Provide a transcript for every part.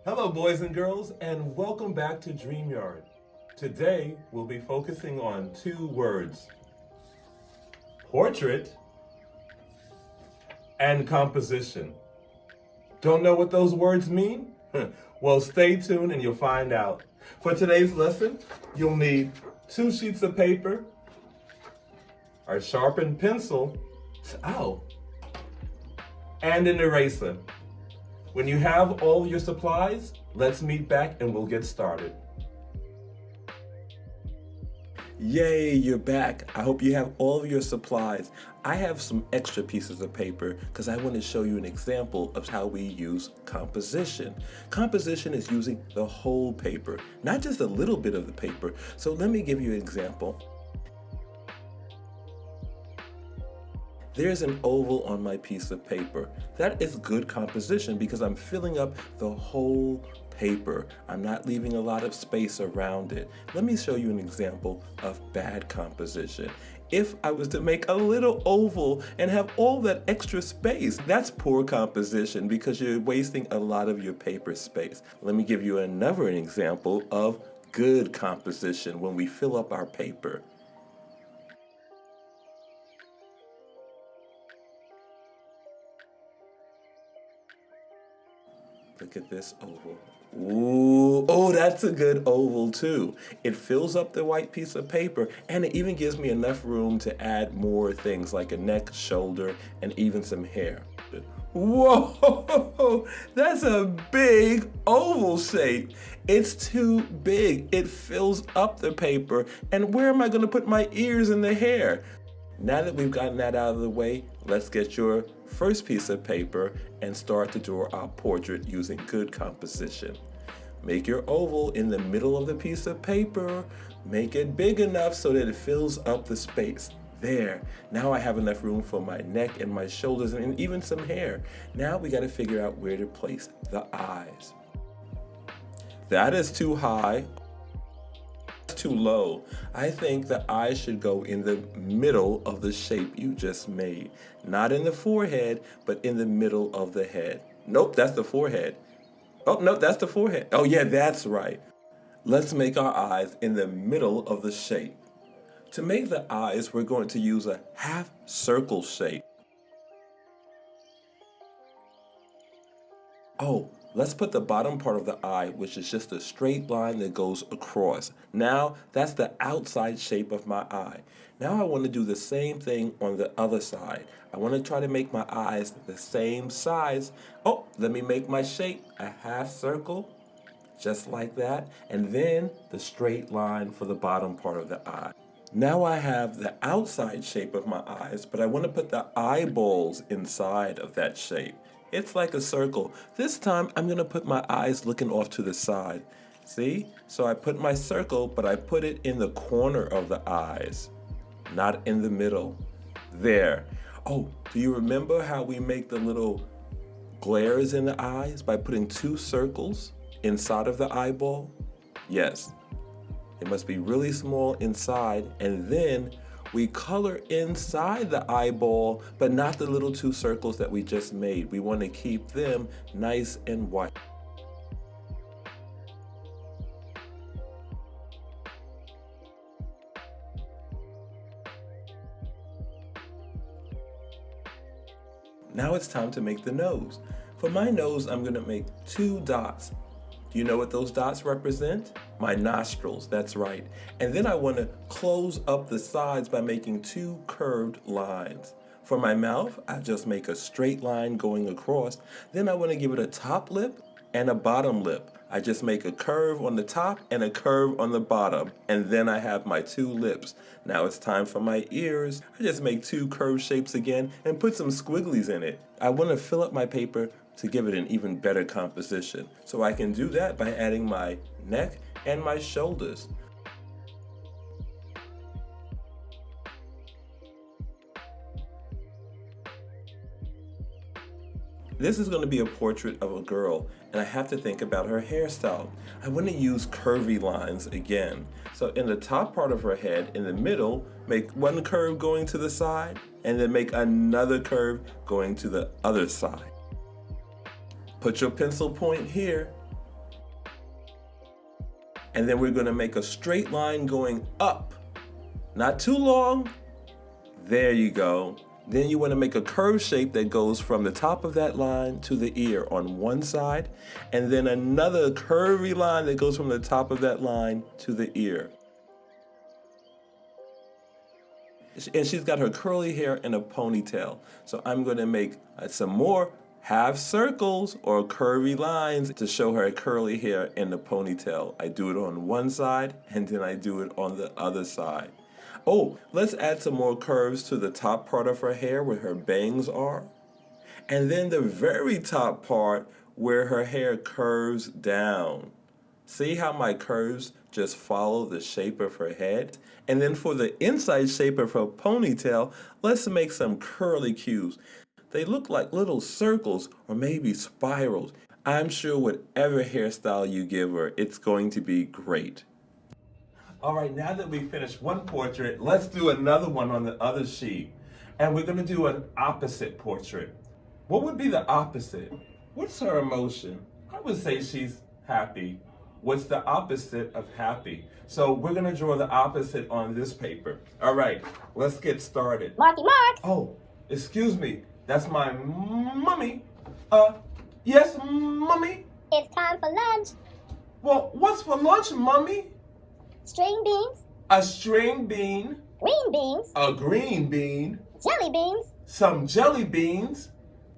Hello, boys and girls, and welcome back to DreamYard. Today, we'll be focusing on two words, portrait and composition. Don't know what those words mean? Well, stay tuned and you'll find out. For today's lesson, you'll need 2 sheets of paper, a sharpened pencil, and an eraser. When you have all your supplies, let's meet back and we'll get started. Yay, you're back. I hope you have all of your supplies. I have some extra pieces of paper because I want to show you an example of how we use composition. Composition is using the whole paper, not just a little bit of the paper. So let me give you an example. There's an oval on my piece of paper. That is good composition because I'm filling up the whole paper. I'm not leaving a lot of space around it. Let me show you an example of bad composition. If I was to make a little oval and have all that extra space, that's poor composition because you're wasting a lot of your paper space. Let me give you another example of good composition when we fill up our paper. Look at this oval. Ooh, oh, that's a good oval too. It fills up the white piece of paper and it even gives me enough room to add more things like a neck, shoulder, and even some hair. Whoa, that's a big oval shape. It's too big. It fills up the paper. And where am I going to put my ears and the hair? Now that we've gotten that out of the way, let's get your first piece of paper and start to draw our portrait using good composition. Make your oval in the middle of the piece of paper. Make it big enough so that it fills up the space. There, now I have enough room for my neck and my shoulders and even some hair. Now we gotta figure out where to place the eyes. That is too high. Too low. I think the eyes should go in the middle of the shape you just made. Not in the forehead, but in the middle of the head. Nope, that's the forehead. Oh, no, that's the forehead. Oh, yeah, that's right. Let's make our eyes in the middle of the shape. To make the eyes, we're going to use a half circle shape. Oh, let's put the bottom part of the eye, which is just a straight line that goes across. Now, that's the outside shape of my eye. Now I want to do the same thing on the other side. I want to try to make my eyes the same size. Oh, let me make my shape a half circle, just like that. And then the straight line for the bottom part of the eye. Now I have the outside shape of my eyes, but I want to put the eyeballs inside of that shape. It's like a circle. This time I'm going to put my eyes looking off to the side. See? So I put my circle, but I put it in the corner of the eyes, not in the middle. There. Oh, do you remember how we make the little glares in the eyes by putting 2 circles inside of the eyeball? Yes. It must be really small inside, and then we color inside the eyeball, but not the little 2 circles that we just made. We want to keep them nice and white. Now it's time to make the nose. For my nose, I'm going to make 2 dots. Do you know what those dots represent? My nostrils, that's right. And then I want to close up the sides by making 2 curved lines. For my mouth, I just make a straight line going across. Then I want to give it a top lip and a bottom lip. I just make a curve on the top and a curve on the bottom. And then I have my 2 lips. Now it's time for my ears. I just make 2 curved shapes again and put some squigglies in it. I want to fill up my paper to give it an even better composition. So I can do that by adding my neck and my shoulders. This is going to be a portrait of a girl, and I have to think about her hairstyle. I want to use curvy lines again. So in the top part of her head, in the middle, make 1 curve going to the side, and then make another curve going to the other side. Put your pencil point here. And then we're gonna make a straight line going up. Not too long. There you go. Then you want to make a curve shape that goes from the top of that line to the ear on one side, and then another curvy line that goes from the top of that line to the ear. And she's got her curly hair in a ponytail. So I'm going to make some more half circles or curvy lines to show her curly hair in the ponytail. I do it on one side and then I do it on the other side. Oh, let's add some more curves to the top part of her hair where her bangs are. And then the very top part where her hair curves down. See how my curves just follow the shape of her head? And then for the inside shape of her ponytail, let's make some curly cues. They look like little circles or maybe spirals. I'm sure whatever hairstyle you give her, it's going to be great. All right, now that we finished one portrait, let's do another one on the other sheet. And we're gonna do an opposite portrait. What would be the opposite? What's her emotion? I would say she's happy. What's the opposite of happy? So we're gonna draw the opposite on this paper. All right, let's get started. Marky Mark! Oh, excuse me, that's my mummy. Yes, mummy? It's time for lunch. Well, what's for lunch, mummy? String beans, A string bean, green beans, a green bean, jelly beans, some jelly beans,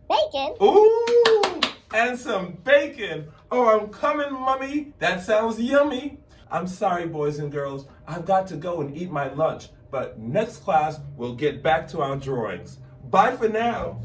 bacon, ooh, and some bacon. Oh, I'm coming, mummy. That sounds yummy. I'm sorry, boys and girls. I've got to go and eat my lunch, but next class we'll get back to our drawings. Bye for now.